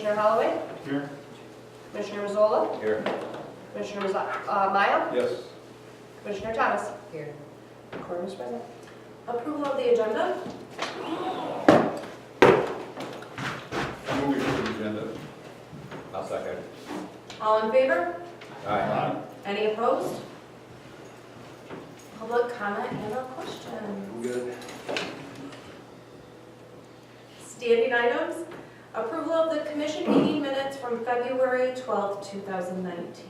Commissioner Holloway? Here. Commissioner Mazzola? Here. Commissioner Maya? Yes. Commissioner Thomas? Here. Quorum is present. Approval of the agenda? Move to the agenda. I'll second. All in favor? Aye. Any opposed? Public comment and or questions? Good. Standing items, approval of the commission meeting minutes from February 12th, 2019.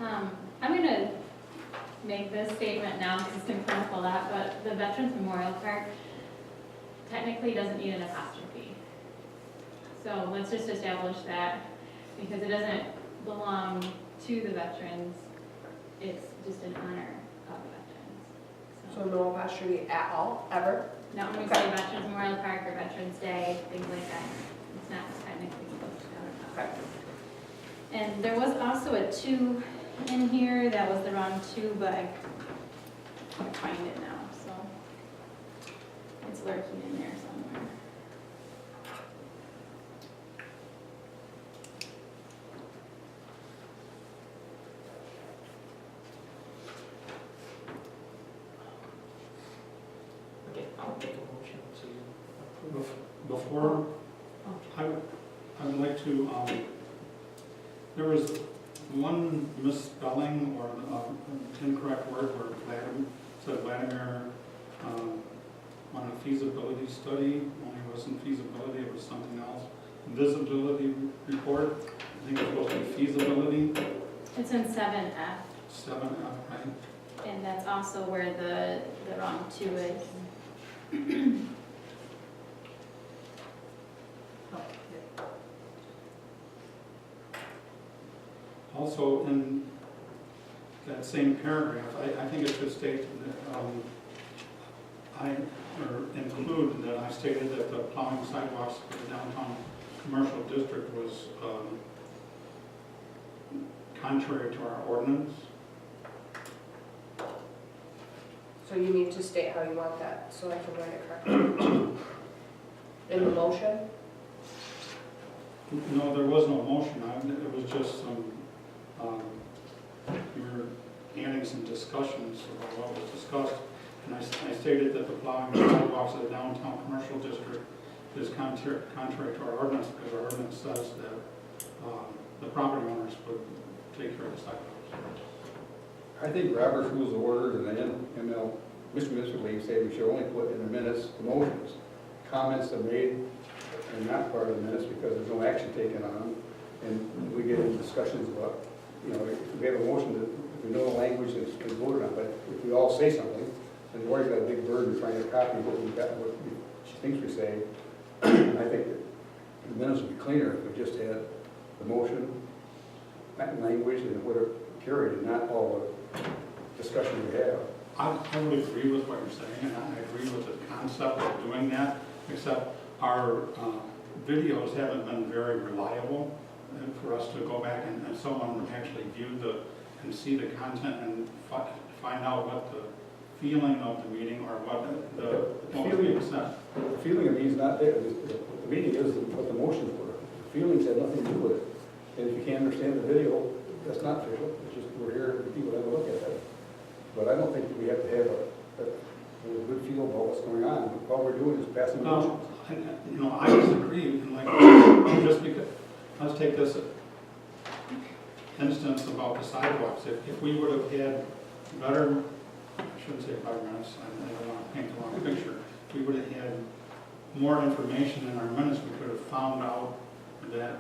I'm going to make this statement now because it's going to chronicle that, but the Veterans Memorial Park technically doesn't need an apostrophe. So let's just establish that because it doesn't belong to the veterans. It's just in honor of the veterans. So no apostrophe at all, ever? Now, when we say Veterans Memorial Park or Veterans Day, things like that, it's not technically supposed to have an apostrophe. And there was also a 2 in here, that was the wrong 2, but I can't find it now, so it's lurking in there somewhere. Okay, I'll make a motion to approve. Before, I would like to, there was one misspelling or incorrect word where Vladimir, said Vladimir on a feasibility study, only wasn't feasibility, it was something else. Visibility report, I think it's supposed to be feasibility, It's in 7F, 7F, right? and that's also where the wrong 2 is. Also, in that same paragraph, I think it should state that, include that I stated that the plowing sidewalks for the downtown commercial district was contrary to our ordinance. So you need to state how you want that, so I can write it correctly. In the motion? No, there was no motion, it was just some, we were adding some discussions about what was discussed, and I stated that the plowing sidewalks of the downtown commercial district is contrary to our ordinance, because our ordinance says that the property owners would take care of the sidewalks. I think Robert's Rules of Order and then ML, Mr. Lee said we should only put in the minutes the motions. Comments are made and not part of the minutes because there's no action taken on them. And we get into discussions about, you know, if we have a motion that we know the language that's been voted on, but if we all say something, then Lori's got a big burden trying to copy what we got, what she thinks we say. I think that the minutes would be cleaner if we just had the motion, that language, and what are carried, and not all the discussion we have. I would agree with what you're saying, and I agree with the concept of doing that, except our videos haven't been very reliable for us to go back and someone would actually view and see the content and find out what the feeling of the meeting or what was being said. The feeling of me is not there. The meaning is what the motions were. The feelings had nothing to do with it. And if you can't understand the video, that's not official. It's just we're here for people to have a look at it. But I don't think that we have to have a good feel about what's going on. All we're doing is passing motions. I disagree, and like, just because, let's take this instance about the sidewalks. If we would have had better, I shouldn't say better minutes, I don't want to paint the wrong picture. If we would have had more information in our minutes, we could have found out that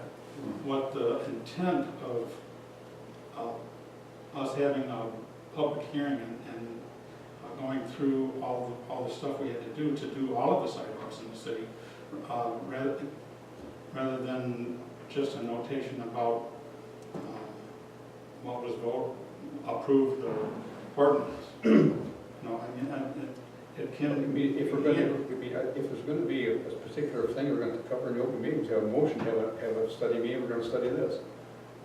what the intent of us having a public hearing and going through all the stuff we had to do all of the sidewalks in the city, rather than just a notation about what was approved ordinance. No, I mean, it can be, If there's going to be a particular thing we're going to cover in the open meetings, have a motion, have a study meeting, we're going to study this.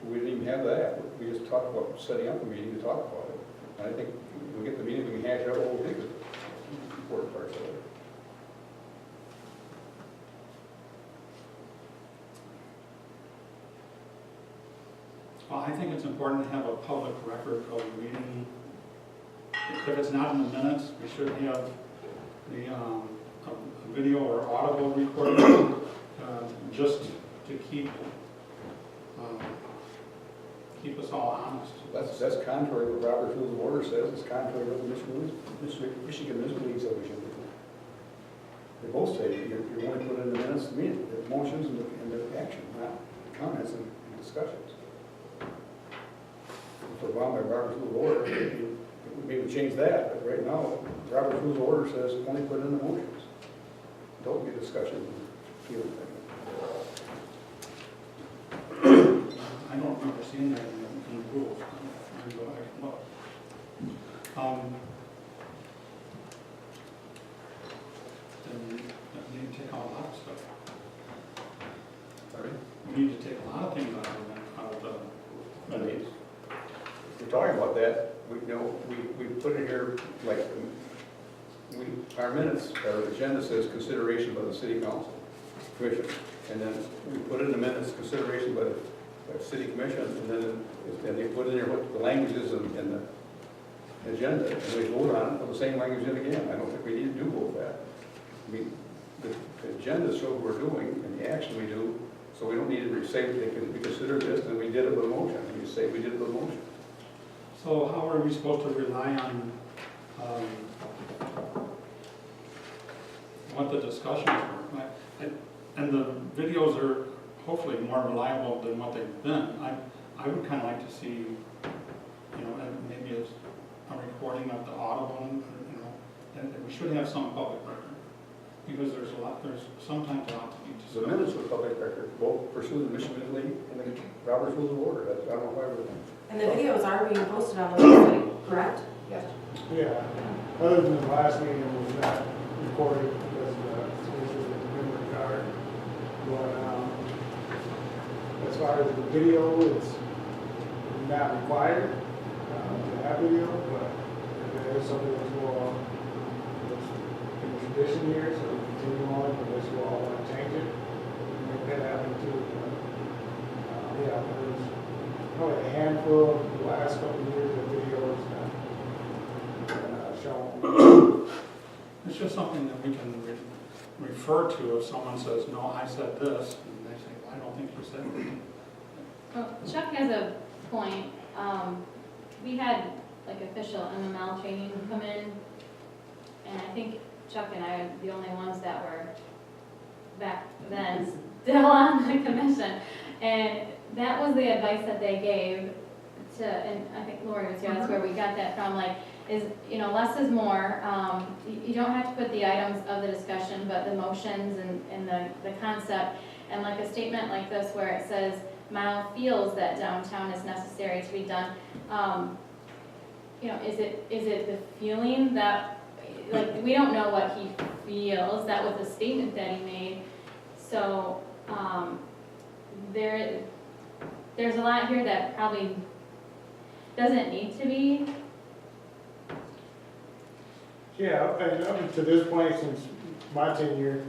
We didn't even have that. We just talked about setting up a meeting to talk about it. And I think when we get the meeting, we can hash out what we think is important parts of it. Well, I think it's important to have a public record of the meeting. If it's not in the minutes, we should have the, a video or audible recording, just to keep us all honest. That's contrary to what Robert's Rules of Order says, it's contrary to what the Michigan Municipal League said we should do. They both say you're only put in the minutes, the motions and the action, not comments and discussions. If we're bound by Robert's Rules of Order, maybe change that, but right now, Robert's Rules of Order says only put in the motions. Don't be discussion. I don't remember seeing that in the rules. I can go back and look. Then we need to take out a lot of stuff. Sorry? We need to take a lot of things out of the minutes. We're talking about that, we put it here, like, our minutes, our agenda says consideration by the city council, commission, and then we put in the minutes, consideration by the city commission, and then they put in there what the language is in the agenda, and we vote on it, put the same language in again. I don't think we need to do both that. I mean, the agenda shows what we're doing, and the action we do, so we don't need to say we consider this, and we did it with a motion, we just say we did it with a motion. So how are we supposed to rely on what the discussions were? And the videos are hopefully more reliable than what they've been. I would kind of like to see, and maybe it's a recording of the audible, and we should have some public record. Because there's sometimes a lot to be The discussed. minutes were public record, both pursuant to Michigan League and the Robert's Rules of Order. I don't know why we're. And the videos are being posted on the website, correct? Yes. Yeah, other than the last meeting was not recorded because of the situation with the memory card. But as far as the video, it's not required to have video, but there is something that's more in the tradition here, so we continue on unless you all want to change it. Make that happen too. Yeah, there was probably a handful of the last couple of years of videos shown. It's just something that we can refer to if someone says, no, I said this, and they say, well, I don't think you said it. Well, Chuck has a point. We had like official MML training come in, and I think Chuck and I are the only ones that were back then still on the commission. And that was the advice that they gave to, and I think Lori was here, that's where we got that from, like, is, less is more. You don't have to put the items of the discussion, but the motions and the concept. And like a statement like this where it says, Mile feels that downtown is necessary to be done. Is it the feeling that, like, we don't know what he feels, that was a statement that he made. So, there's a lot here that probably doesn't need to be. Yeah, and up to this point, since my tenure,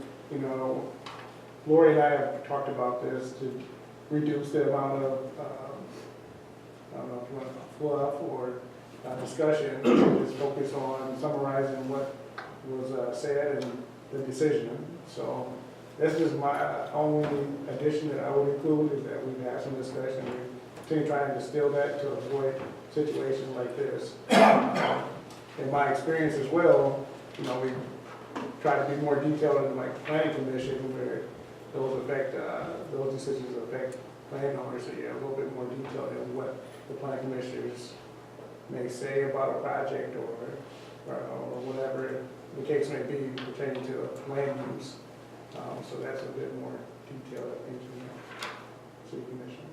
Lori and I have talked about this to reduce the amount of, I don't know if you want to fluff or discussion, just focus on summarizing what was said and the decision. So that's just my only addition that I would include, is that we've had some discussion. We continue trying to distill that to avoid situations like this. In my experience as well, we try to be more detailed in like planning commission where those decisions affect landowners, so you're a little bit more detailed in what the planning commissioners may say about a project or whatever the case may be pertaining to land use. So that's a bit more detailed, I think, in the city commission.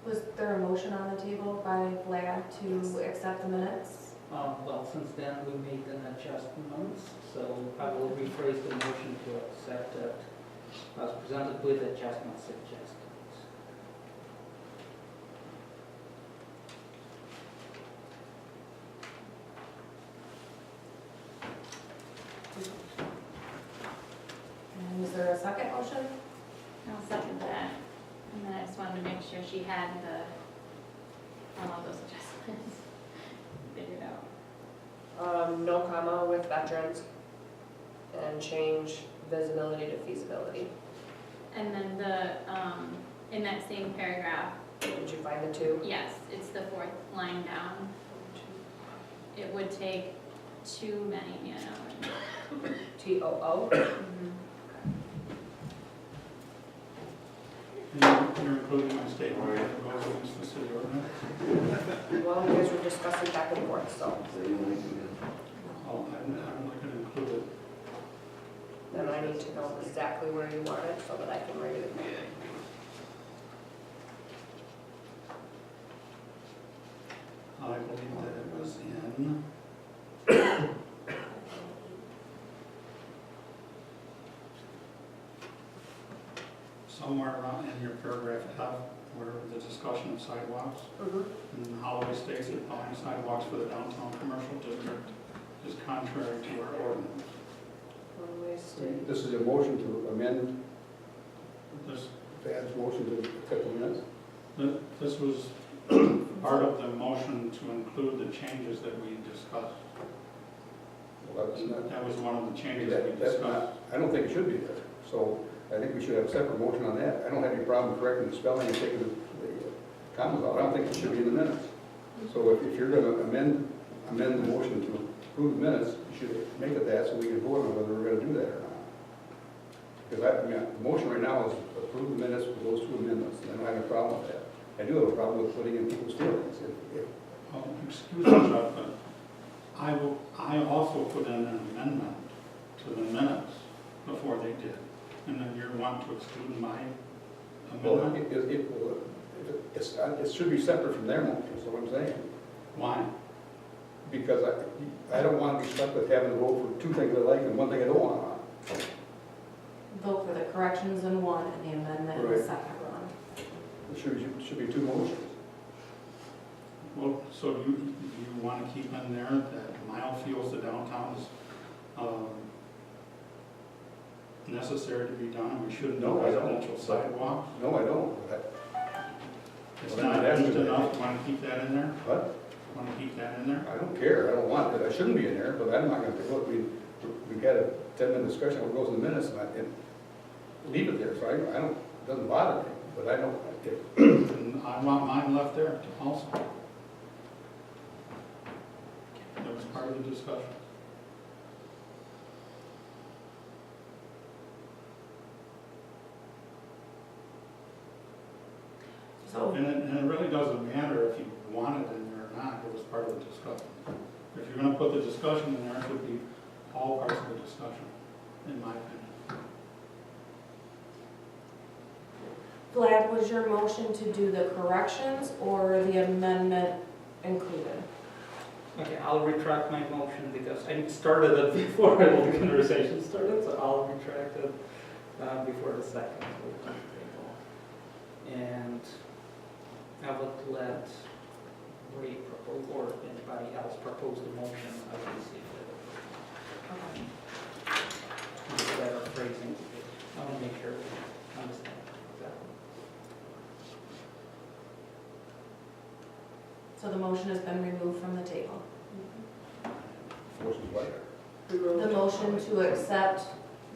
Was there a motion on the table by Vlad to accept the minutes? Well, since then, we made an adjustments, so I will rephrase the motion to accept it as presented with adjustments suggested. make sure she had all of those adjustments figured out. No comma with veterans, and change visibility to feasibility. And then in that same paragraph, Did you find the two? yes, it's the fourth line down. It would take too many man hours. TOO? And you're including my statement that goes against the city ordinance? Well, you guys were discussing back and forth, so I'm not gonna include it. then I need to know exactly where you want it so that I can write it in. I believe that it was in. Somewhere around in your paragraph F, where the discussion of sidewalks, and Holloway states that plowing sidewalks for the downtown commercial district is contrary to our ordinance. One-way state. This is a motion to amend, This, Thad's motion to accept the minutes? this was part of the motion to include the changes that we discussed. Well, that's not, That was one of the changes that we that's discussed. not, I don't think it should be there. So I think we should have a separate motion on that. I don't have any problem correcting the spelling and taking the commas out. I don't think it should be in the minutes. So if you're gonna amend the motion to approve the minutes, you should make it that so we can vote on whether we're gonna do that or not. Because the motion right now is approve the minutes with those two amendments, and I don't have a problem with that. I do have a problem with putting in people's feelings. Oh, excuse me, Chuck, but I also put in an amendment to the minutes before they did. And then you're wanting to exclude my Well, amendment? it should be separate from their motion, is what I'm saying. Why? Because I don't want to be stuck with having to vote for two things I like and one thing I don't want. Vote for the corrections in one and the amendment in the Right. second one. It should be two motions. Well, so you want to keep in there that Mile feels the downtown is necessary to be done, and we shouldn't do No, I don't. residential sidewalks? No, I don't. It's Well, not that's just good. enough, want to keep that in there? What? Want to keep that in there? I don't care. I don't want it. I shouldn't be in there, but I'm not gonna, look, we had a 10-minute discussion, what goes in the minutes, and leave it there. So I don't, it doesn't bother me, but I don't, And I want mine left there also. That was part of the discussion. So, And it really doesn't matter if you want it in there or not, it was part of the discussion. If you're gonna put the discussion in there, it should be all parts of the discussion, in my opinion. Vlad, was your motion to do the corrections or the amendment included? Okay, I'll retract my motion because I started it before the conversation started, so I'll retract it before the second. And I would let Ray propose, or anybody else propose the motion, I will see if it's better phrasing. I want to make sure we understand exactly. So the motion has been removed from the table. motion's like, The motion to accept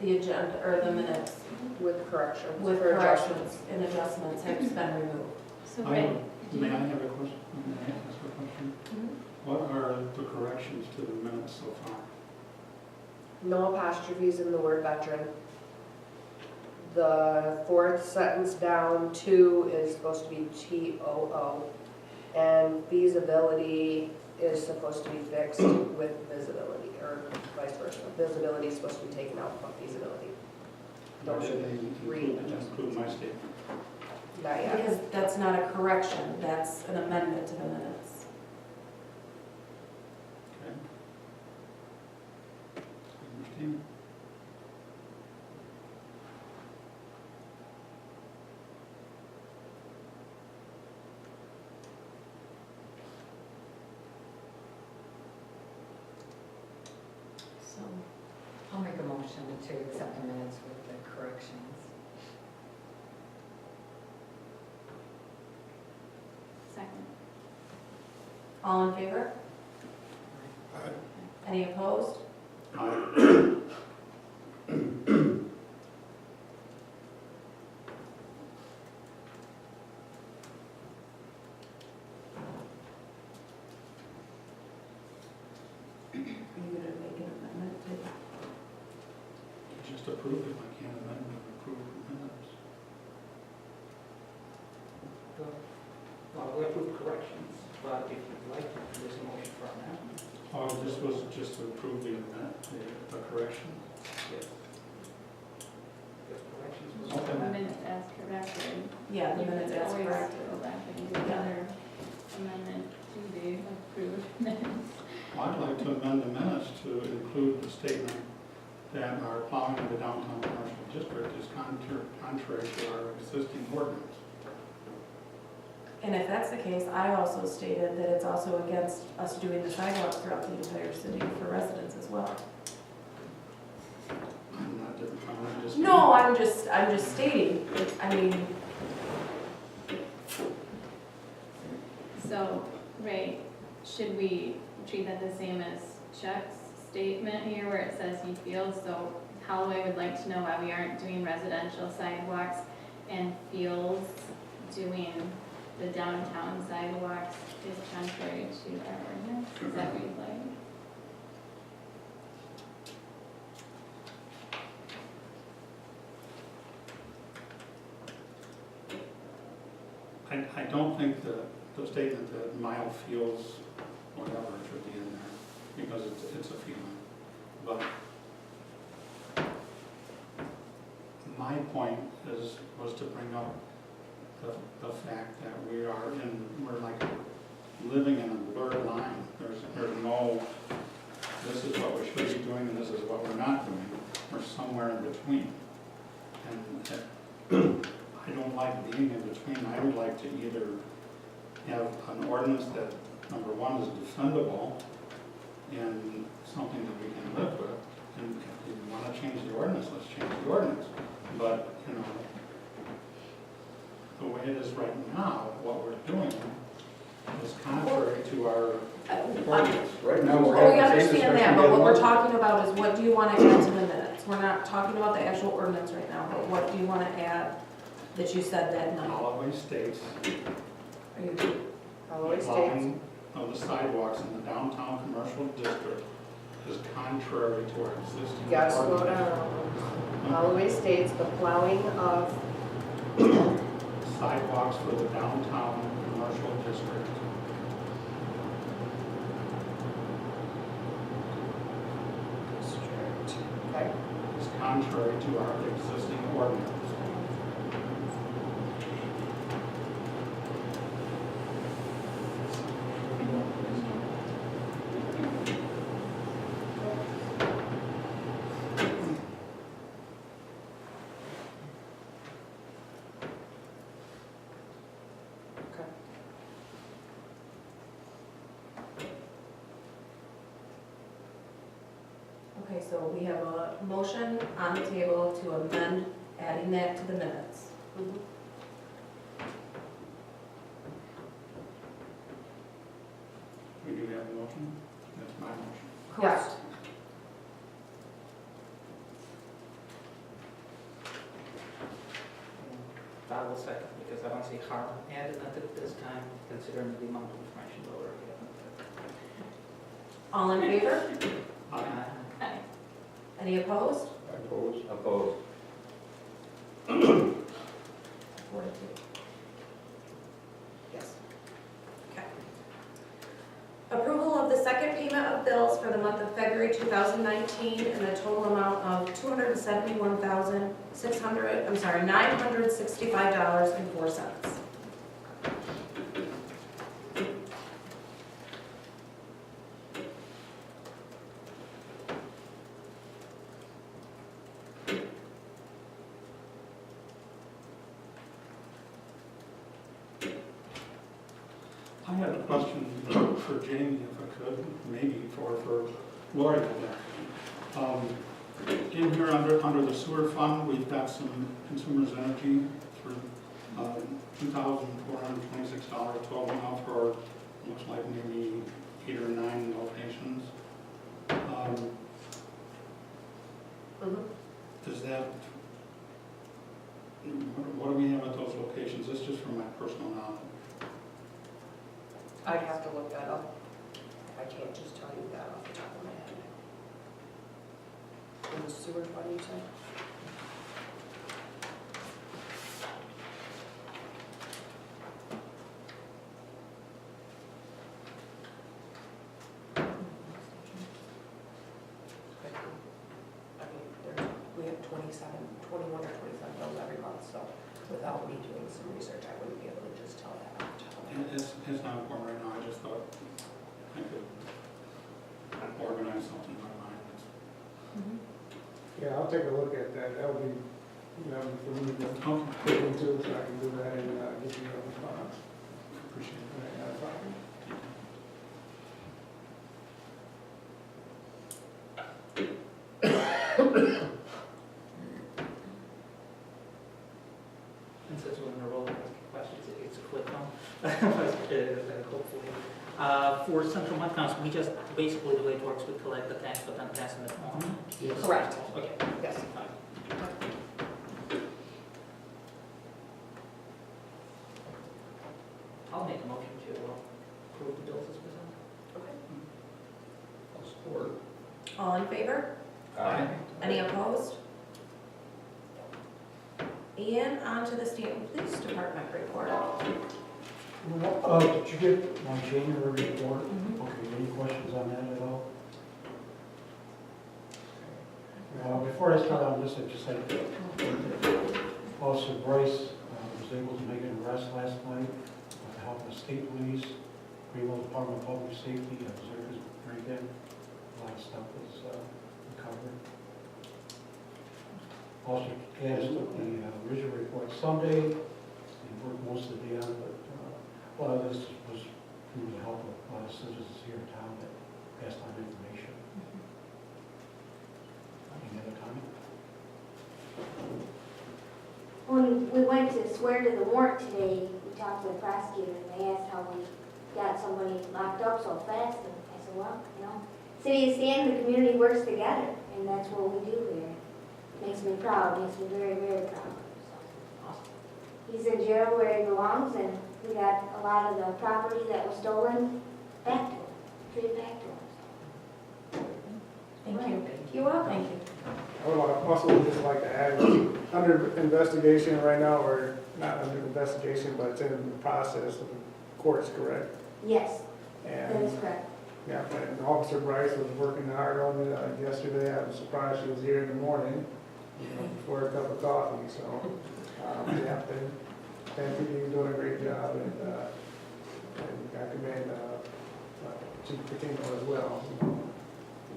the agenda, or the minutes With corrections. with or corrections and adjustments has been removed. So I Ray, would- May I have a question? May I ask a question? What are the corrections to the minutes so far? No apostrophes in the word veteran. The fourth sentence down, two is supposed to be TOO. And feasibility is supposed to be fixed with visibility, or vice versa. Visibility is supposed to be taken out from feasibility. Or Those did are they three include adjustments. my statement? Not yet. Because that's not a correction, that's an amendment to the minutes. Okay. Understand? So, I'll make a motion to accept the minutes with the corrections. Second. All in favor? Any opposed? Are you gonna make an amendment to? Just approve it, I can't amend and approve minutes. Well, we approve corrections, but if you'd like, there's a motion for amendment. Oh, this was just to approve the correction. Yes. Because corrections was Okay. The amendment. minutes as corrected. Yeah, the You minutes could as always corrected. Go back and do another amendment to the approved minutes. I'd like to amend the minutes to include the statement that our plowing of the downtown commercial district is contrary to our existing ordinance. And if that's the case, I also stated that it's also against us doing the sidewalk throughout the entire city for residents as well. I'm not different, I'm just. No, I'm just stating, I mean, So, Ray, should we treat that the same as Chuck's statement here where it says he feels? So Holloway would like to know why we aren't doing residential sidewalks and feels doing the downtown sidewalks is contrary to our ordinance. Is that what you'd like? I don't think that the statement that Mile feels whatever should be in there, because it's a feeling. But my point was to bring up the fact that we're like living in a blurred line. There's no, this is what we should be doing and this is what we're not doing. We're somewhere in between. And I don't like being in between. I would like to either have an ordinance that, number one, is defendable and something that we can live with. And if we want to change the ordinance, let's change the ordinance. But, you know, the way it is right now, what we're doing is contrary to our ordinance. Right now, we're oh, we having the same understand that, discussion but what we're we had talking about is what do you want to add to the minutes? We're not talking about the actual ordinance right now, but what do you want to add that you said that night? Holloway states Are you, Holloway States, plowing of the sidewalks in the downtown commercial district is contrary to our existing you gotta slow ordinance. down. Holloway states the plowing of, Sidewalks for the downtown commercial district okay, is contrary to our existing ordinance. okay. okay, so we have a motion on the table to amend, adding that to the minutes. Mhm. We do have a motion? That's my motion. Yes. I will second, because I don't see harm added at this time, considering the amount of information we already have. All in favor? Aye. Aye. Any opposed? I oppose. Opposed. 4 to 2. Yes. Okay. Approval of the second payment of bills for the month of February 2019 in the total amount of $965.04. I had a question for Jamie, if I could, maybe for Lori. In here under the sewer fund, we've got some consumers energy through $2,426, 12 now for, looks like maybe 8 or 9 locations. Does that, what do we have at those locations? This is just from my personal knowledge. I'd have to look that up. I can't just tell you that off the top of my head. In the sewer, what do you say? I mean, we have 21 or 27 bills every month, so without me doing some research, I wouldn't be able to just tell that off the top of my head. It's not important right now, I just thought I could organize something in my mind. Yeah, I'll take a look at that. That would be, for me to Okay, look into, so I can do that and give you a response. appreciate it. All right, not a problem. And since we're in a roll, questions, it's a quick one. Hopefully. For Central Mud Council, we just, basically the way it works, we collect the tax, but then pass them on. Yes. Correct. Okay. Yes. I'll make a motion to approve the bills as presented. Okay. I'll support. All in favor? Any opposed? And on to the Stanton Police Department report. Did you get my January report? Okay, any questions on that at all? Before I start on this, I'd just like to, Officer Bryce was able to make an arrest last night with the help of state police, Greenville Department of Public Safety, observers break-in. A lot of stuff was recovered. Officer Gaddis took the original report Sunday. He worked most of the day on it, but a lot of this was through the help of a lot of citizens here in town that passed on information. Any other comment? When we went to swear to the warrant today, we talked to the prosecutor and they asked how we got somebody locked up so fast. And I said, well, City of Stanton, the community works together and that's what we do here. Makes me proud, makes me very, very proud. So, he's in jail where he belongs and we got a lot of the property that was stolen back to him, treated back to him. Thank you. You're welcome. Thank you. I would also just like to add, it's under investigation right now, or not under investigation, but it's in the process of the courts, correct? Yes, And that is correct. yeah, and Officer Bryce was working hard on it yesterday. I was surprised she was here in the morning, before a cup of coffee, so, yeah, thank you, you're doing a great job, and I commend Chief Patino as well, for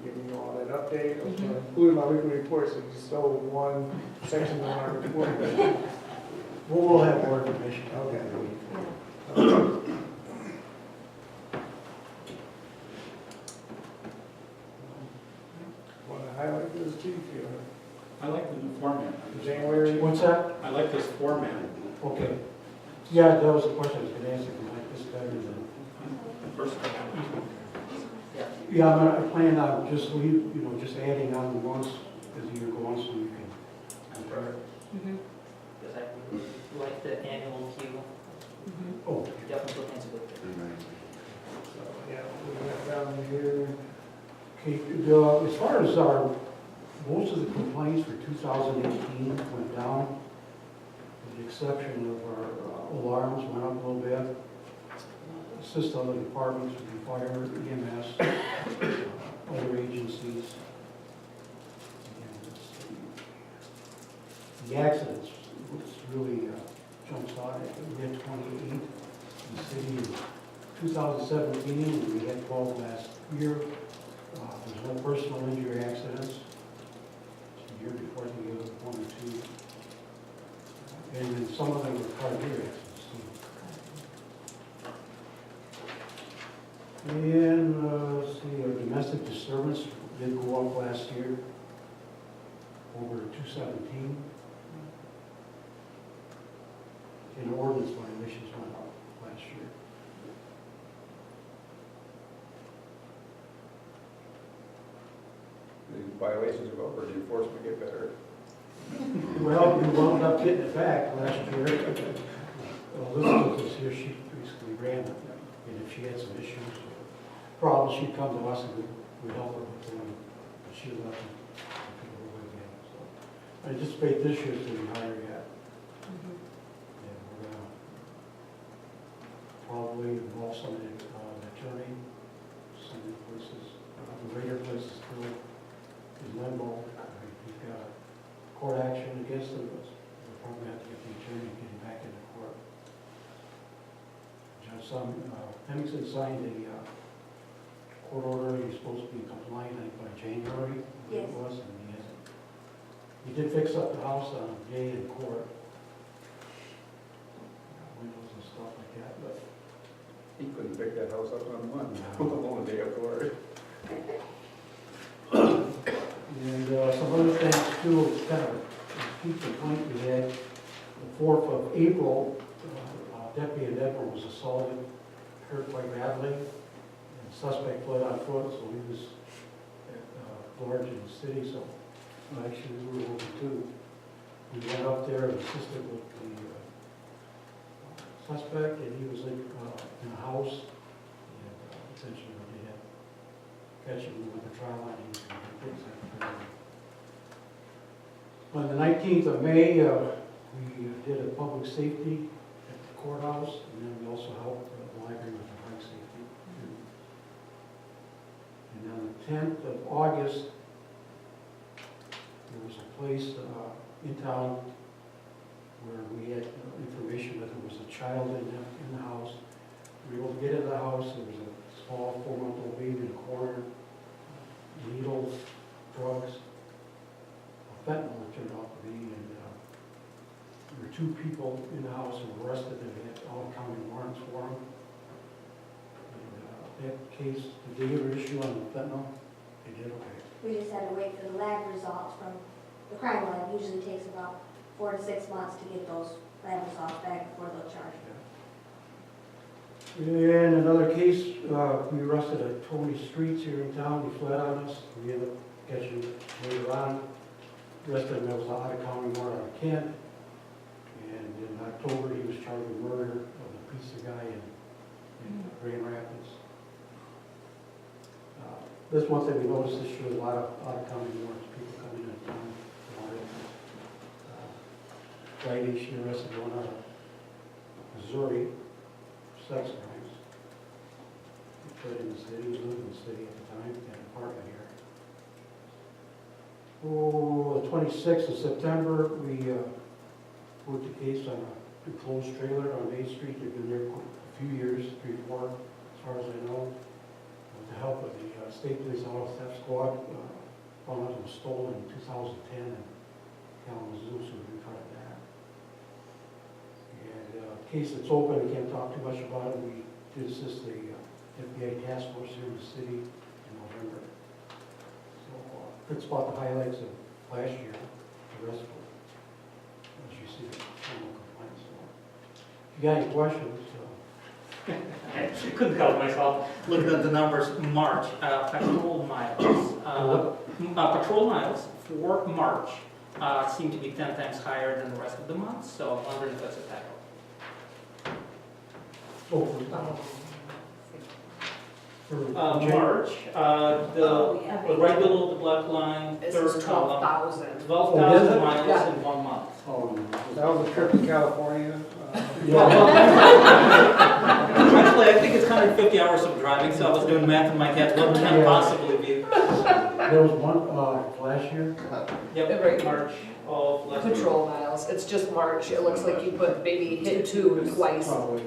giving you all that update, including my weekly reports, so you stole one section of our report. We'll have more information. Okay. Want to highlight this, Chief? I like the new format. January. What's that? I like this format. Okay. Yeah, that was the question I was gonna ask, if you like this better than. First, Yeah, I plan on just just adding on the ones as the year goes on, so you can compare. Because I like the annual queue. Oh, Definitely looks good. So, yeah, we went down here. okay, as far as most of the complaints for 2018 went down, with the exception of our alarms went up a little bit. Assist other departments, would be fire, EMS, other agencies. And let's see. The accidents, which really jumps out at, we had 28 in the city in 2017, and we had 12 last year. There's no personal injury accidents. The year before, I think it was 1 or 2. And then some of them were car gear accidents too. And let's see, our domestic disturbance did go up last year over 217. and ordinance violations went up last year. The violations go up or the enforcement get better? Well, we wound up getting it back last year. Elizabeth was here, she basically ran it, and if she had some issues or problems, she'd come to us and we'd help her with them. But she left and took it away again, so. I anticipate this year's gonna be higher yet. Yeah, we're gonna probably involve some of the attorney, some of the places, the later places still is limbo. I mean, we've got a court action against them, but we'll probably have to get the attorney getting back into court. Judge Henningsen signed a court order, he's supposed to be compliant, I think, by January, I think Yes. it was, and he hasn't. He did fix up the house on a day in court. Windows and stuff like that, but He couldn't pick that house up on one, let alone a day of court. and some other things too, kind of a key complaint we had, the 4th of April, Deputy in Edward was assaulted, hurt quite badly, and the suspect fled on foot, so he was at large in the city, so actually we were over too. We went up there and assisted with the suspect, and he was in a house, and essentially when they had catch him with the trial line, he was going to be fixed. On the 19th of May, we did a public safety at the courthouse, and then we also helped the library with the bike safety. And on the 10th of August, there was a place in town where we had information that there was a child in the house. We were able to get into the house, there was a small 4-month-old baby in the corner, needles, drugs, fentanyl it turned out to be, and there were 2 people in the house who were arrested and we had all county warrants for them. And that case, did they ever issue on the fentanyl? They did, okay. We just had to wait for the lab results from the crime lab. Usually takes about 4 to 6 months to get those lab results back before they'll charge. In another case, we arrested a Tony Streets here in town. He fled on us. We ended up catching him later on. Arrested him, that was out of county warrant out of Kent. And in October, he was charged with murder of a pizza guy in Grand Rapids. This one thing we noticed this year, a lot of out of county warrants, people coming in town. Friday, she arrested one out of Missouri. Sex crimes. He fled in the city, he lived in the city at the time, had an apartment here. Oh, the 26th of September, we worked a case on a enclosed trailer on Main Street. They've been there for a few years, 3 or 4, as far as I know. With the help of the State Police Auto Theft Squad, found out it was stolen in 2010, and Kalamazoo, so we recovered that. And case that's open, we can't talk too much about it. We did assist the FBI task force here in the city in November. So that's about the highlights of last year. The rest of it, as you see, no complaints. So, if you got any questions, I couldn't help myself looking at the numbers. March, patrol miles. Patrol miles for March seem to be 10 times higher than the rest of the months, so I'm wondering if that's a typo. for March, right below the black line, This third is column, 12,000. 12,000 miles Yeah. in 1 month. Oh, That was a trip to California. Actually, I think it's 150 hours of driving, so I was doing math in my head, what can possibly be? there was one last year. Yep, Right. March of last year. Patrol miles, it's just March, it looks like you put maybe hit 2 twice. Probably.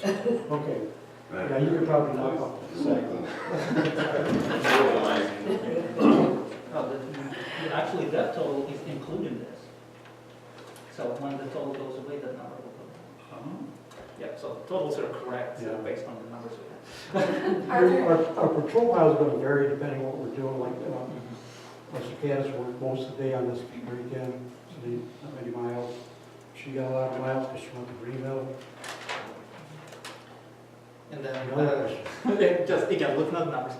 Okay. Yeah, you could probably knock off the second. Actually, that total is including this. So when the total goes away, that number will go down. Yep, so the totals are correct Yeah. based on the numbers we have. Our patrol miles are gonna vary depending on what we're doing, like, our cicadas work most of the day on this weekend, so they, not many miles. She got a lot of miles because she went to Greenville. And then, Another question. just again, looking at the numbers.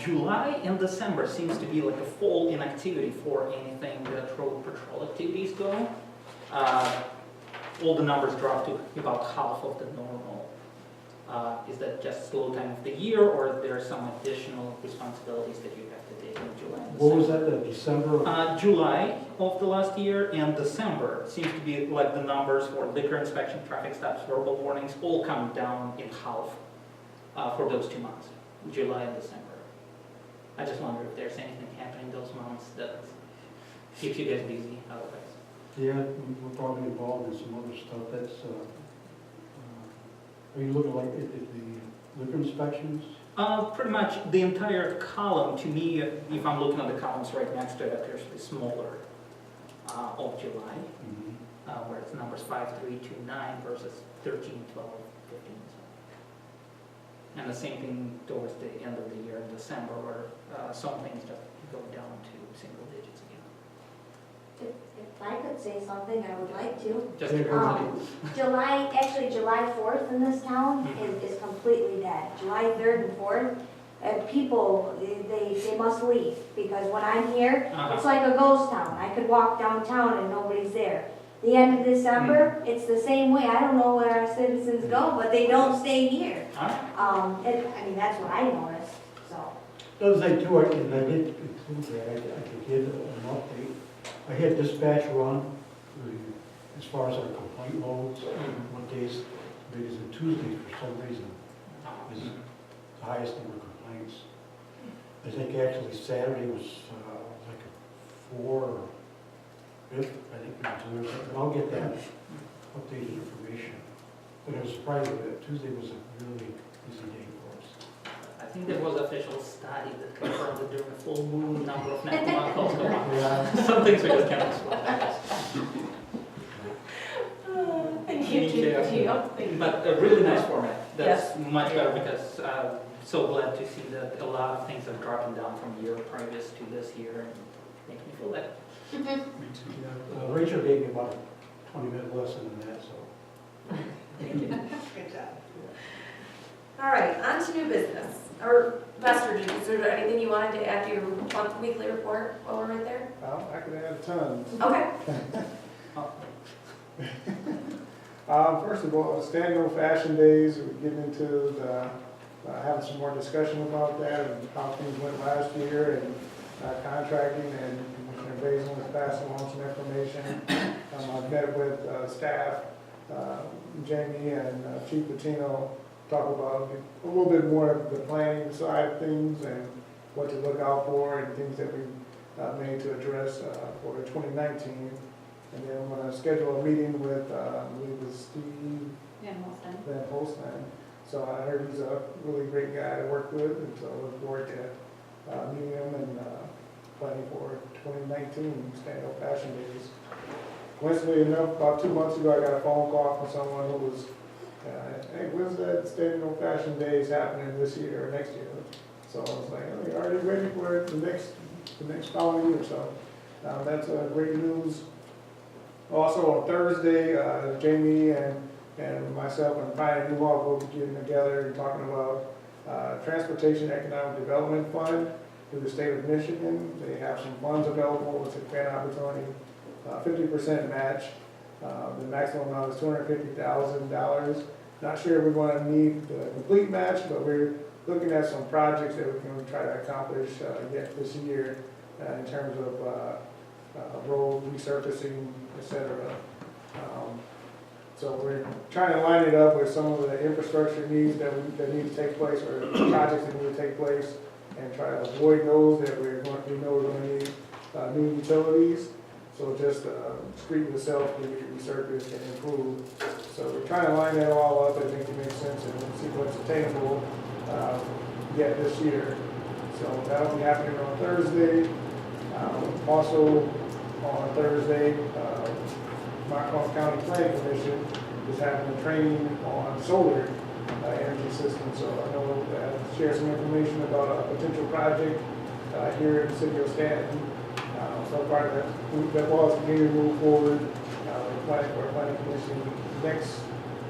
July and December seems to be like a fall inactivity for anything that road patrol activities go. All the numbers drop to about half of the normal. Is that just slow time of the year, or is there some additional responsibilities that you have to take in July and December? What was that, the December? July of the last year and December seems to be like the numbers for liquor inspection, traffic stops, verbal warnings, all come down in half for those 2 months, July and December. I just wonder if there's anything happening those months that keeps you guys busy otherwise. Yeah, we're probably involved in some other stuff that's, are you looking like at the liquor inspections? Pretty much the entire column, to me, if I'm looking at the columns right next to it, appears to be smaller of July, where it's numbers 5, 3, 2, 9 versus 13, 12, 15. And the same thing towards the end of the year in December, where some things just go down to single digits again. If I could say something, I would like to. Just July 4th in this town is completely dead. July 3rd and 4th, people, they must leave, because when I'm here, it's like a ghost town. I could walk downtown and nobody's there. The end of December, it's the same way. I don't know where our citizens go, but they don't stay here. I mean, that's what I noticed, so. The other thing too, and I did include that, I could give an update. I had dispatch run, as far as our complaint loads, what days, because on Tuesdays for some reason is the highest number of complaints. I think actually Saturday was like a 4 or 5th, I think, but I'll get that updated information. But it was surprising that Tuesday was a really busy day for us. I think there was an official study that confirmed that during a full moon, number of 911 calls go up. Yeah. Some things we just can't explain. Thank you, Gio. But a really nice format. That's much better, because so glad to see that a lot of things are dropping down from year previous to this year, and making me feel better. Rachel gave me about a 20-minute lesson in that, so. Good job. All right, on to new business. Or, Pastor, is there anything you wanted to add to your weekly report while we're right there? Well, I could add tons. Okay. First of all, standing on fashion days, we're getting into the, having some more discussion about that and how things went last year, and contracting, and Commissioner Basil has passed along some information. I've met with staff, Jamie and Chief Patino, talk about a little bit more of the planning side of things and what to look out for and things that we made to address for 2019. And then I'm going to schedule a meeting with, I believe it's Steve Van Holstein. So I heard he's a really great guy to work with, and so I look forward to meeting him and planning for 2019 Stand-Up Fashion Days. Coincidentally enough, about 2 months ago, I got a phone call from someone who was, hey, when's that Stand-Up Fashion Days happening this year or next year? So I was like, oh, you're already ready for it the next following year. So that's great news. Also on Thursday, Jamie and myself and Brian Newhall will be getting together and talking about Transportation Economic Development Fund through the state of Michigan. They have some funds available. It's a grant opportunity, 50% match. The maximum amount is $250,000. Not sure if we're going to need the complete match, but we're looking at some projects that we can try to accomplish yet this year in terms of road resurfacing, etc. So we're trying to line it up with some of the infrastructure needs that need to take place, or projects that need to take place, and try to avoid those that we know we're going to need new utilities. So just street itself can be resurfaced and improved. So we're trying to line that all up and make it make sense and see what's attainable yet this year. So that'll be happening on Thursday. Also on Thursday, Macomb County Planning Commission is having a training on solar energy systems. So I know that share some information about a potential project here in the city of Stanton. So far that was continuing to move forward. applying for a planning commission next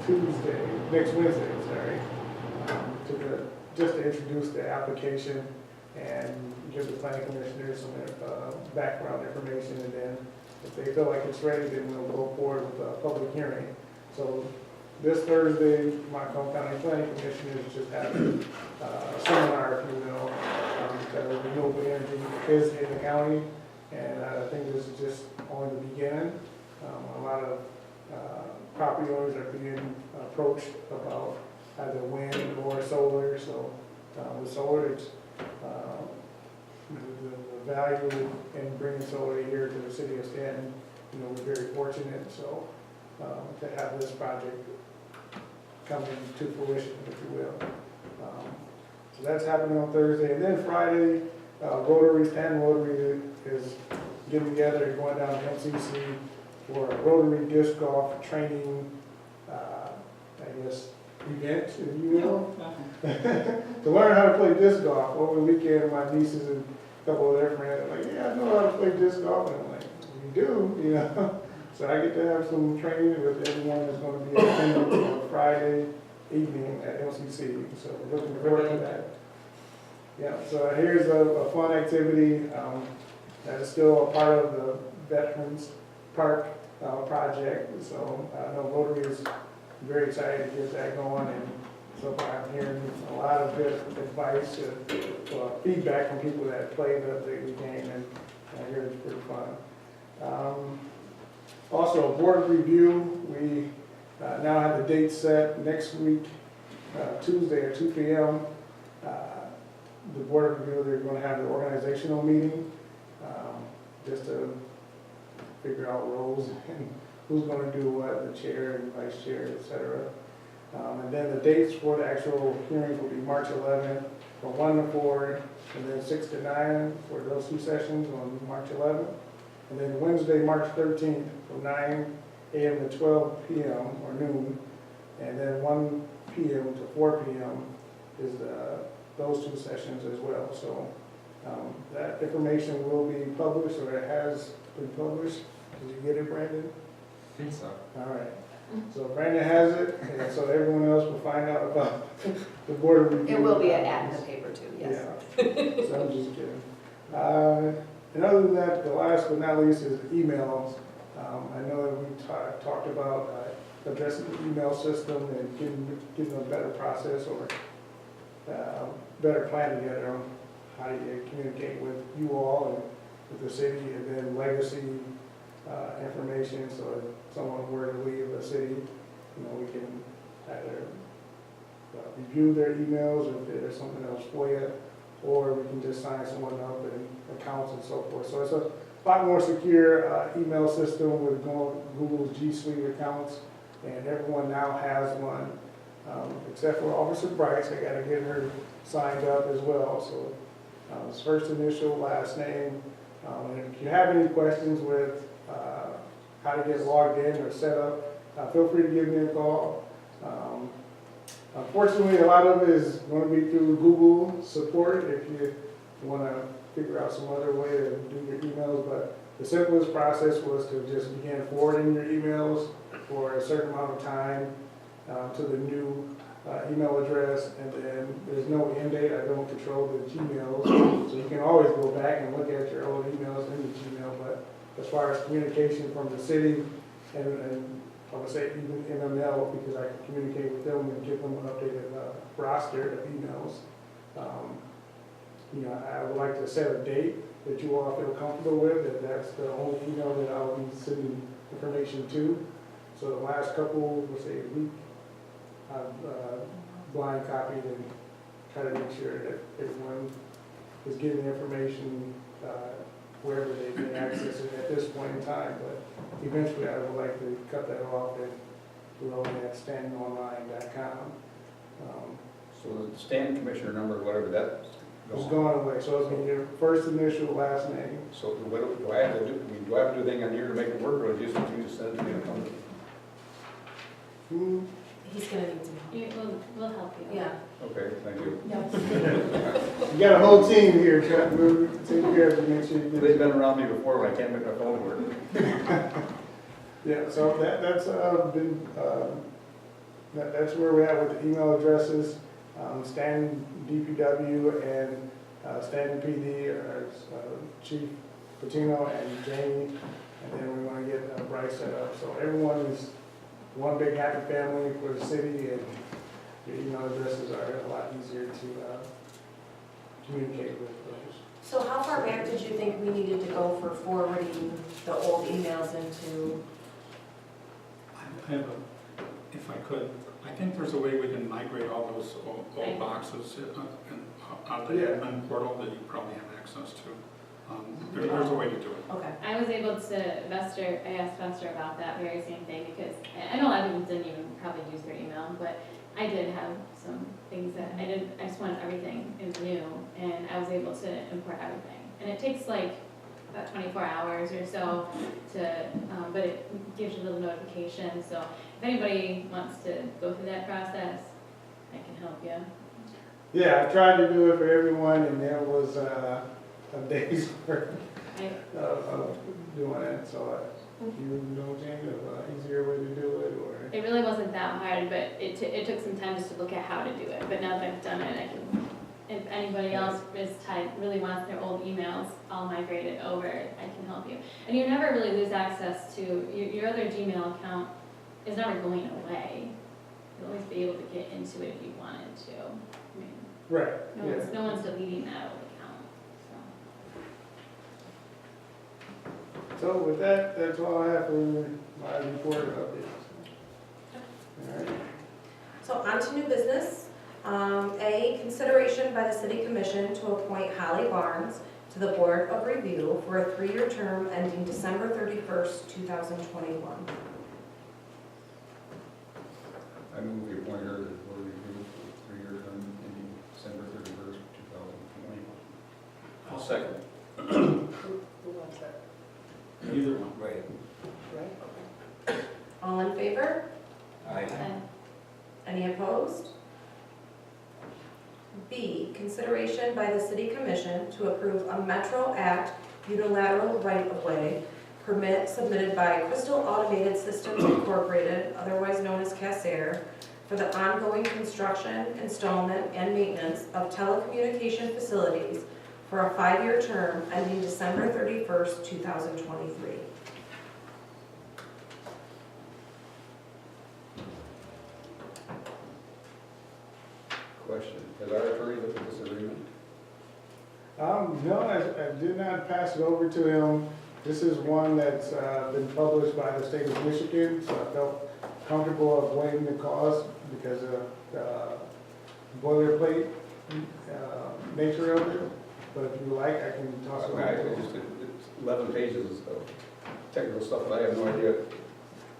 Wednesday, sorry, just to introduce the application and give the planning commissioners some background information, and then if they feel like it's ready, then we'll go forward with a public hearing. So this Thursday, Macomb County Planning Commissioners just having a seminar, if you will, because renewable energy is in the county, and I think this is just only the beginning. A lot of property owners are being approached about either wind or solar, so with solar, it's the value in bringing solar here to the city of Stanton, we're very fortunate, so to have this project come to fruition, if you will. So that's happening on Thursday, and then Friday, Stanton Rotary is getting together and going down to MCC for a Rotary disc golf training, event, if you will. To learn how to play disc golf. Over the weekend, my nieces and a couple of their friends are like, yeah, I know how to play disc golf. And I'm like, you do, So I get to have some training with everyone that's going to be attending on Friday evening at MCC. So we're looking forward to that. Yeah, so here's a fun activity that is still a part of the Veterans Park project. So I know Rotary is very excited to get that going, and so far I'm hearing a lot of good advice and feedback from people that played the game, and I hear it's pretty fun. Also, board review, we now have the date set next week, Tuesday at 2 p.m. The board of review, they're going to have the organizational meeting, just to figure out roles and who's going to do what, the chair and vice chair, et cetera. And then the dates for the actual hearings will be March 11th from 1 to 4, and then 6 to 9 for those two sessions on March 11th. And then Wednesday, March 13th from 9 a.m. to 12 p.m. or noon, and then 1 p.m. to 4 p.m. is those two sessions as well. So that information will be published, or it has been published. Did you get it, Brandon? I think so. All right. So Brandon has it, and so everyone else will find out about the board of review. It will be an ad in the paper too, yes. Yeah. So I'm just kidding. And other than that, the last but not least is emails. I know that we talked about addressing the email system and getting a better process or better plan together on how you communicate with you all and with the city, and then legacy information. So if someone were to leave the city, we can either review their emails, or if there's something else for you, or we can just sign someone up and accounts and so forth. So it's a lot more secure email system with Google's G Suite accounts, and everyone now has one, except for Officer Bryce. I got to get her signed up as well. So it's first initial, last name. And if you have any questions with how to get logged in or set up, feel free to give me a call. Unfortunately, a lot of it is going to be through Google support if you want to figure out some other way to do your emails, but the simplest process was to just begin forwarding your emails for a certain amount of time to the new email address, and then there's no end date. I don't control the Gmails, so you can always go back and look at your old emails in the Gmail, but as far as communication from the city, and I would say even MML, because I can communicate with them and give them an updated roster of emails. I would like to set a date that you all feel comfortable with, that's the only email that I will be sending information to. So the last couple, let's say a week, I've blind copied and try to make sure that everyone is getting the information wherever they can access it at this point in time. But eventually I would like to cut that off and we're only at stantononline.com. So the stand commissioner number, whatever that's It's going. going away, so it's going to be your first initial, last name. So what do I have to do? Do I have to do anything on here to make it work, or just you just send it to me? He's gonna need some help. We'll help you. Yeah. Okay, thank you. You got a whole team here, Chuck. We'll take care of it, make sure you get They've it. been around me before when I can't make my phone work. Yeah, so that's been, that's where we're at with the email addresses. Stanton DPW and Stanton PD, are Chief Patino and Jamie, and then we want to get Bryce set up. So everyone is one big happy family for the city, and your email addresses are a lot easier to communicate with those. So how far back did you think we needed to go for forwarding the old emails into? I have a, if I could, I think there's a way we can migrate all those old boxes on the Yeah. admin portal that you probably have access to. There's a way to do it. Okay. I was able to, I asked Vester about that very same thing, because I know a lot of people didn't even probably use their email, but I did have some things that I just wanted everything is new, and I was able to import everything. And it takes like about 24 hours or so to, but it gives you a little notification, so if anybody wants to go through that process, I can help you. Yeah, I tried to do it for everyone, and there was a day's worth of doing it, so you know, Jamie, of easier way to do it, or? It really wasn't that hard, but it took some time just to look at how to do it, but now that I've done it, I can, if anybody else really wants their old emails all migrated over, I can help you. And you never really lose access to, your other Gmail account is never going away. You'll always be able to get into it if you wanted to. I mean, Right, no yeah. one's deleting that old account, so. So with that, that's all I have for my report updates. All right. So on to new business. A, consideration by the city commission to appoint Holly Barnes to the Board of Review for a 3-year term ending December 31st, 2021. I move we appoint her to the board review for 3-year term ending December 31st, 2021. I'll second. Who wants that? Either one. Right. Right? All in favor? Aye. Any opposed? B, consideration by the city commission to approve a Metro Act unilateral right-of-way permit submitted by Crystal Automated Systems Incorporated, otherwise known as CASAIR, for the ongoing construction, installment, and maintenance of telecommunication facilities for a 5-year term ending December 31st, 2023. Question, has our attorney looked at this agreement? No, I did not pass it over to him. This is one that's been published by the state of Michigan, so I felt comfortable of waiving the cost because of boilerplate nature of it. But if you like, I can toss it over. It's 11 pages of technical stuff, but I have no idea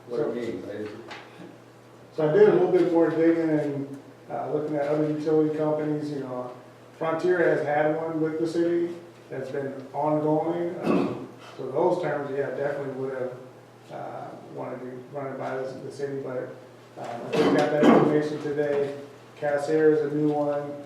what it means. So I did a little bit more digging and looking at other utility companies, you know. Frontier has had one with the city that's been ongoing. So those terms, yeah, definitely would have wanted to run it by the city, but I just got that information today. CASAIR is a new one.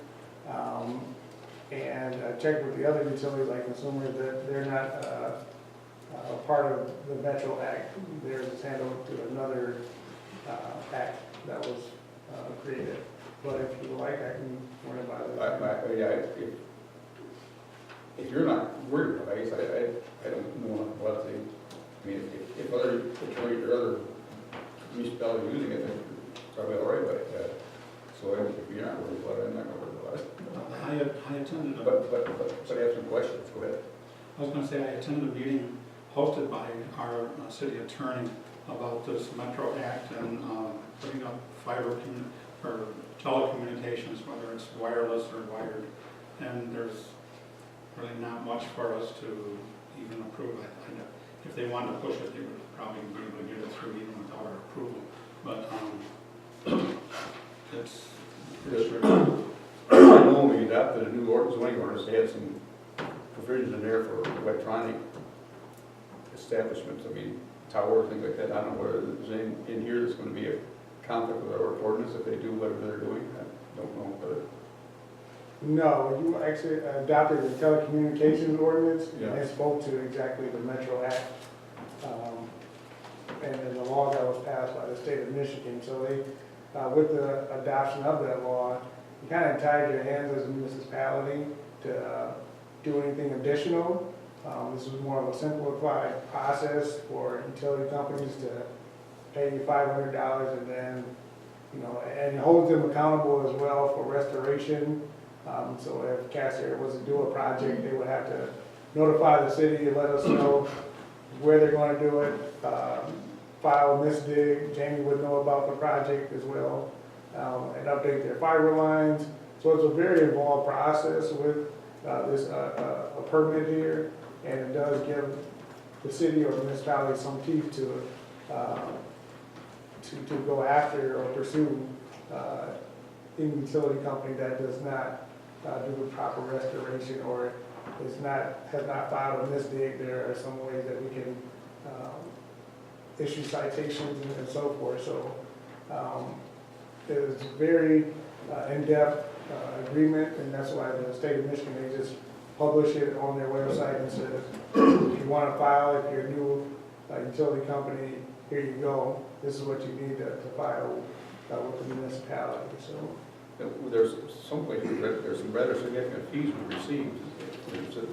And I checked with the other utilities like consumers that they're not a part of the Metro Act. Theirs is handled through another act that was created. But if you like, I can run it by the. Yeah, if you're not worried about it, I don't know enough about it. I mean, if other attorneys or other municipalities are using it, then it's probably all right, but so if you're not worried about it, I'm not gonna worry about it. I attended, But I have some questions, go ahead. I was going to say, I attended a meeting hosted by our city attorney about this Metro Act and putting up fiber or telecommunications, whether it's wireless or wired. And there's really not much for us to even approve. If they wanted to push it, they would probably be able to get it through even without our approval. But it's pretty sure. I know when we adopted a new zoning ordinance, they had some provisions in there for electronic establishments, I mean, towers, things like that. I don't know whether there's any in here that's going to be a conflict with our ordinance if they do whatever they're doing. I don't know, but. No, you actually adopted the telecommunications ordinance, Yeah. and it spoke to exactly the Metro Act. and then the law that was passed by the state of Michigan. So they, with the adoption of that law, you kind of tied your hands as a municipality to do anything additional. This is more of a simplified process for utility companies to pay you $500 and then, you know, and it holds them accountable as well for restoration. So if Cassier was to do a project, they would have to notify the city and let us know where they're going to do it, file a misdig. Jamie would know about the project as well, and update their fiber lines. So it's a very involved process with this a permit here, and it does give the city or the municipality some teeth to it, to go after or pursue any utility company that does not do the proper restoration or has not filed a misdig. There are some ways that we can issue citations and so forth. So it is very in-depth agreement, and that's why the state of Michigan, they just publish it on their website and says, if you want to file, if you're a new utility company, here you go. This is what you need to file with the municipality. So There's some places, there's some rather significant fees we received. The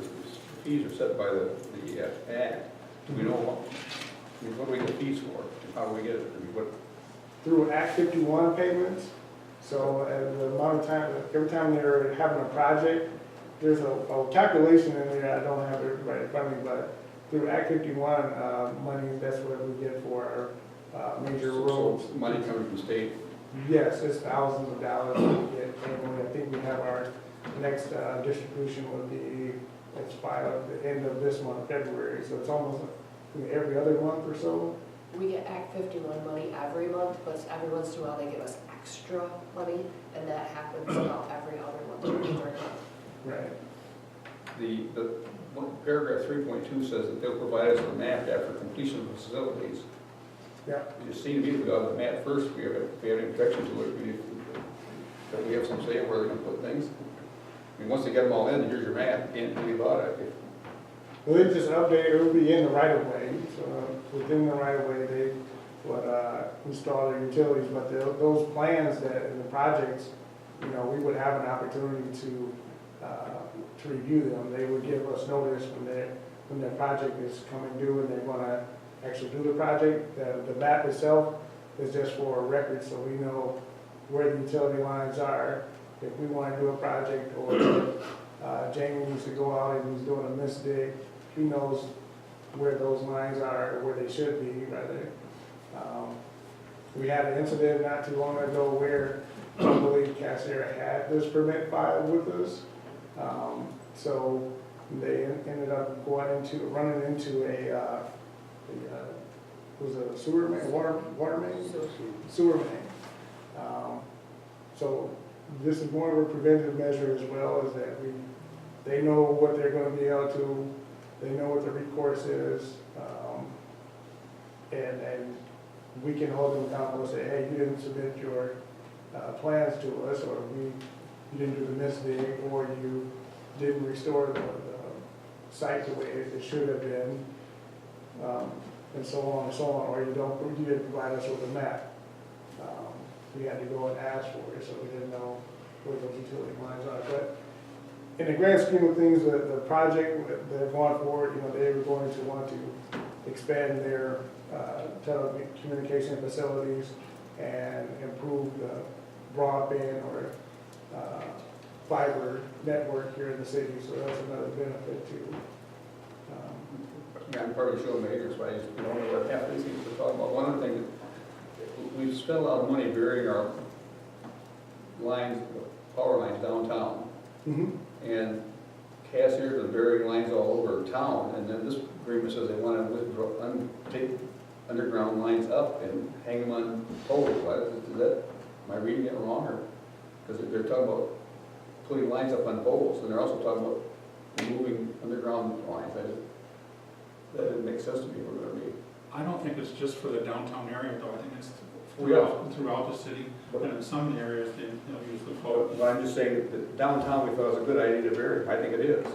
fees are set by the act. Do we know what do we get fees for? How do we get it? I mean, what? through Act 51 payments. So the amount of time, every time they're having a project, there's a calculation in there. I don't have it right in front of me, but through Act 51 money, that's what we get for our major roads. So money coming from the state? Yes, it's thousands of dollars we get annually. I think we have our next distribution will be, it's filed at the end of this month, February. So it's almost every other month or so. We get Act 51 money every month, but every once in a while they give us extra money, and that happens about every other month or third month. Right. The paragraph 3.2 says that they'll provide us a map after completion of the facilities. Yeah. It just seemed to me to go to the map first, if we have any objection to it, that we have some say where they're gonna put things. I mean, once they get them all in, here's your map, you can't do anything about it. Well, they just update, it will be in the right of way, so within the right of way, they would install their utilities, but those plans that, in the projects, you know, we would have an opportunity to review them. They would give us notice when their project is coming due and they're gonna actually do the project. The map itself is just for a record, so we know where the utility lines are. If we wanna do a project, or if Jamie needs to go out and he's doing a misdig, he knows where those lines are, or where they should be, rather. We had an incident not too long ago where I believe Cassier had this permit filed with us. So they ended up running into a was it a sewer main, water main? Sewer main. So this is more of a preventive measure as well, is that they know what they're gonna be able to, they know what the recourse is, and we can hold them accountable and say, hey, you didn't submit your plans to us, or you didn't do the misdig, or you didn't restore the site the way it should have been, and so on and so on, or you didn't provide us with a map. We had to go and ask for it, so we didn't know where those utility lines are. But in the grand scheme of things, the project that they've gone forward, you know, they were going to want to expand their telecommunication facilities and improve the broadband or fiber network here in the city, so that's another benefit too. I'm part of the show majors, but I just don't know what half of these things we're talking about. One of the things, we've spent a lot of money burying our lines, power lines downtown. Mm-hmm. And Cassier's been burying lines all over town, and then this agreement says they want to take underground lines up and hang them on poles. Am I reading it wrong, or? Because they're talking about putting lines up on poles, and they're also talking about removing underground lines. That didn't make sense to me. We're going to be. I don't think it's just for the downtown area, though. I think it's Yeah. throughout the city, and in some areas, they'll use the float. But I'm just saying that downtown, we thought it was a good idea to bury. I think it is.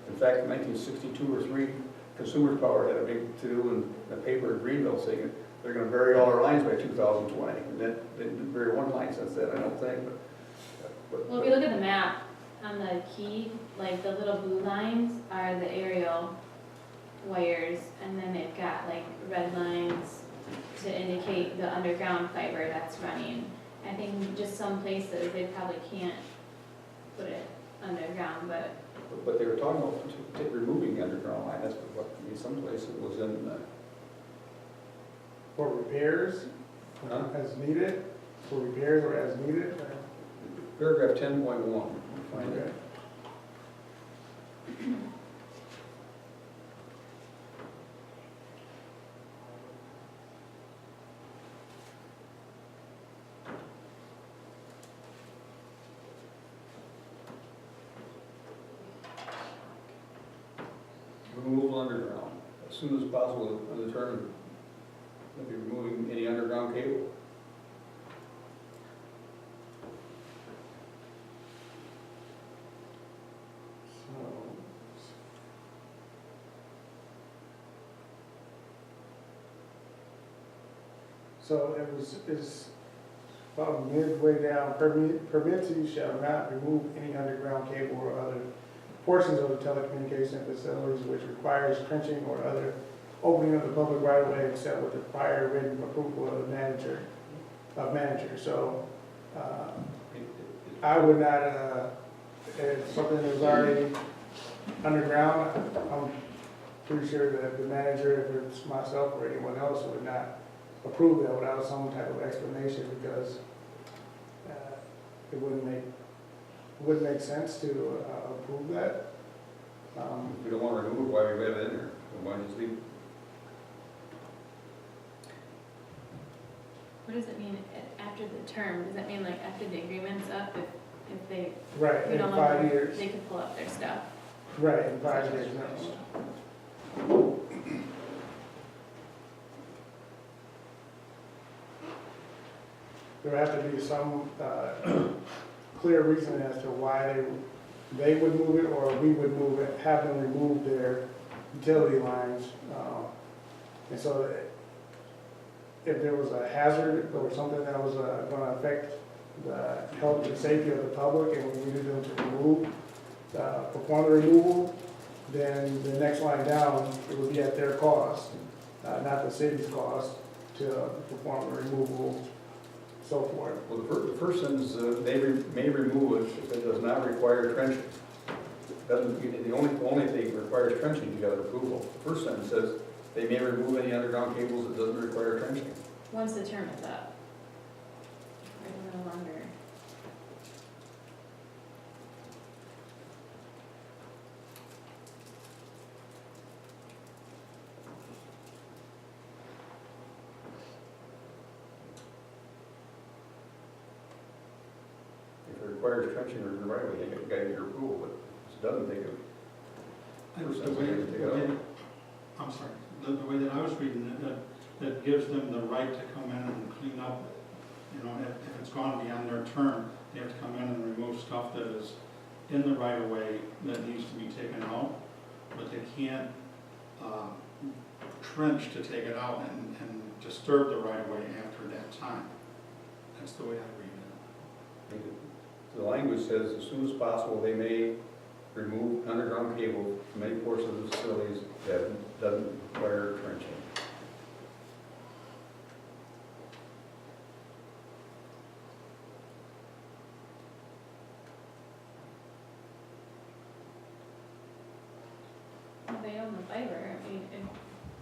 In fact, in 1962 or 3, Consumers Power had a big to-do in the paper in Greenville saying they're gonna bury all our lines by 2020. And then, they didn't bury one line since then, I don't think, but. Well, if you look at the map on the key, like the little blue lines are the aerial wires, and then they've got like red lines to indicate the underground fiber that's running. I think just some places they probably can't put it underground, but But they were talking about removing the underground line, that's what, I mean, some places it was in, For repairs, Huh? as needed, for repairs or as needed, or? paragraph 10.1. Find it. Removal underground, as soon as possible, on the term, they'll be removing any underground cable. So it's about midway down, permittee shall not remove any underground cable or other portions of the telecommunication facilities which requires trenching or other opening of the public right of way except with the prior written approval of the manager. So, I would not, if something is already underground, I'm pretty sure that the manager, if it's myself or anyone else, would not approve that without some type of explanation, because it wouldn't make sense to approve that. If we don't want to remove it, why we have it in there? Why just leave it? what does it mean after the term? Does that mean like after the agreement's up, if they, Right, we in no 5 longer, years. they could pull up their stuff? Right, in 5 years, no. There has to be some clear reason as to why they would move it, or we would move it, have them remove their utility lines. And so if there was a hazard or something that was going to affect the health and safety of the public, and we needed them to perform the removal, then the next line down, it would be at their cost, not the city's cost, to perform the removal, so forth. Well, the first sentence, may remove it if it does not require trenching. Doesn't, the only thing that requires trenching, you got approval. The first sentence says, they may remove any underground cables that doesn't require trenching. Once the term is up. Or no longer. If it requires trenching or right away, you got to get your approval, but if it doesn't, take it. I'm sorry, the way that I was reading it, that gives them the right to come in and clean up, you know, if it's gone beyond their term, they have to come in and remove stuff that is in the right of way that needs to be taken out, but they can't trench to take it out and disturb the right of way after that time. That's the way I read it. The language says, as soon as possible, they may remove underground cable from any portion of the facilities that doesn't require trenching. If they own the fiber, I mean,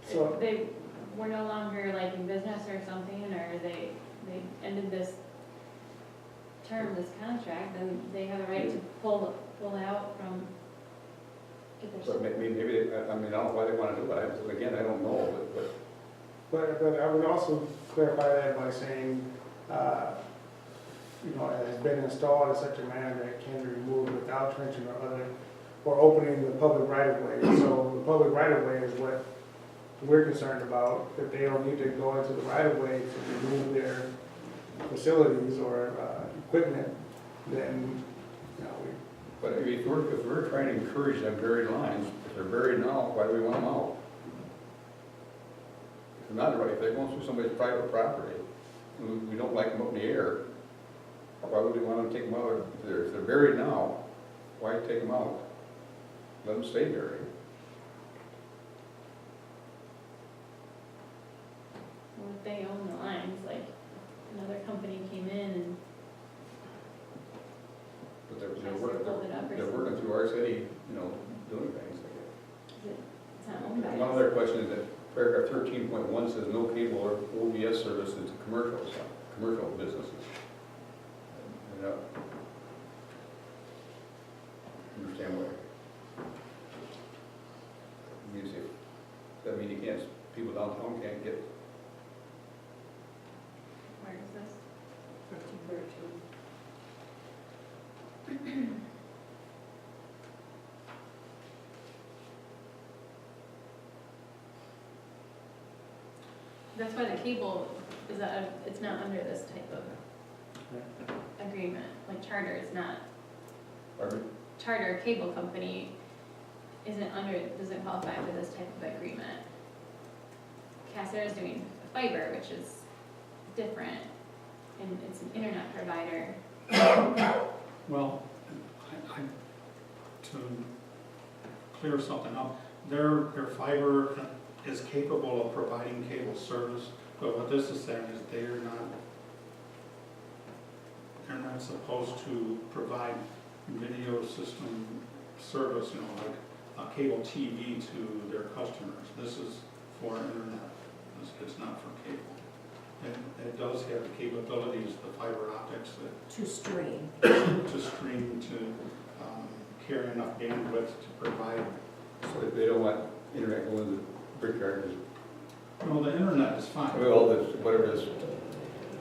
So- if they were no longer like in business or something, or they ended this term, this contract, then they have a right to pull out from, get their So stuff. maybe, I mean, I don't know why they want to do it, again, I don't know, but But I would also clarify that by saying, you know, it has been installed in such a manner that it can be removed without trenching or other, or opening the public right of way. So the public right of way is what we're concerned about. If they don't need to go into the right of way to remove their facilities or equipment, then, you know, but if we're trying to encourage them buried lines, if they're buried now, why do we want them out? they're not right, if they're going through somebody's private property, and we don't like them up in the air, why would we want to take them out? If they're buried now, why take them out? Let them stay buried. Well, if they own the lines, like another company came in and But they're Yes, working, they pulled it up or they're something. working through our city, doing things like that. it's not owned by One us. other question is that paragraph 13.1 says no cable or OBS services to commercial businesses. I don't understand why. You see, that mean you can't, people downtown can't get, Where is this? 13. That's why the cable is it's not under this type of agreement. Like Charter is not, pardon me? Charter cable company doesn't qualify for this type of agreement. Casser is doing fiber, which is different, and it's an internet provider. Well, to clear something up, their fiber is capable of providing cable service, but what this is saying is they're not supposed to provide video system service, like cable TV to their customers. This is for internet, it's not for cable. And it does have the capabilities, the fiber optics To stream. to stream, to carry enough bandwidth to provide. So if they don't want internet going to the brickyard, Well, the internet is fine. well, whatever it is,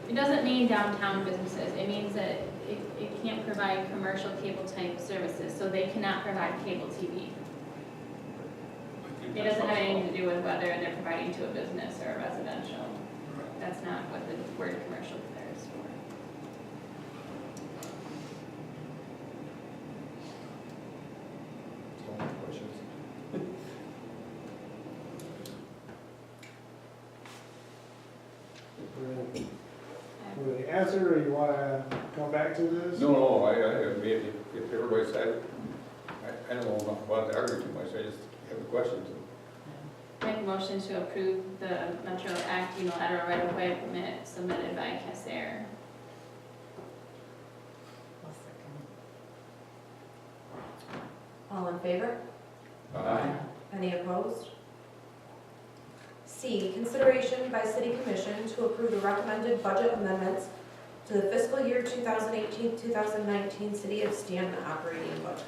It doesn't mean downtown businesses, it means that it can't provide commercial cable type services, so they cannot provide cable TV. I think It that's doesn't have also- anything to do with whether they're providing to a business or a residential. Right. That's not what the word commercial there is for. all my questions. Will they answer, or you wanna come back to this? No, if everybody's had, I don't know enough about the argument too much, I just have the questions. Make a motion to approve the Metro Act unilateral right-of-way permit submitted by Casser. I'll second. All in favor? Aye. Any opposed? C, consideration by city commission to approve the recommended budget amendments to the fiscal year 2018-2019 City of Stanton operating budget.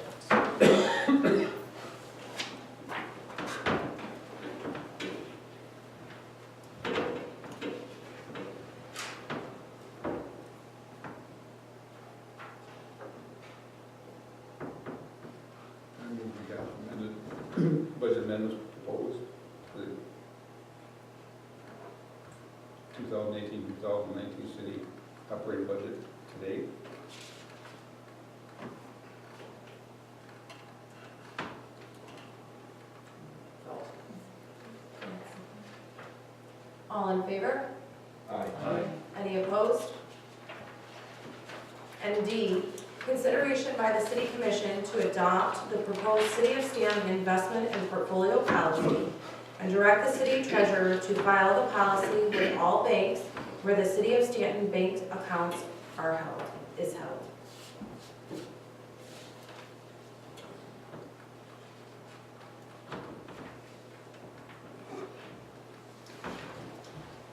I move we got amended, budget amendments proposed for the 2018-2019 city operating budget today. All in favor? Aye. Any opposed? And D, consideration by the city commission to adopt the proposed City of Stanton investment and portfolio policy and direct the city treasurer to file the policy with all banks where the City of Stanton bank accounts is held.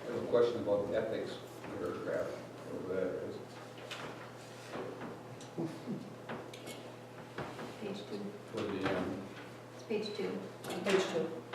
I have a question about the ethics paragraph, whatever that is. Page 2. For the, It's page 2. Page 2.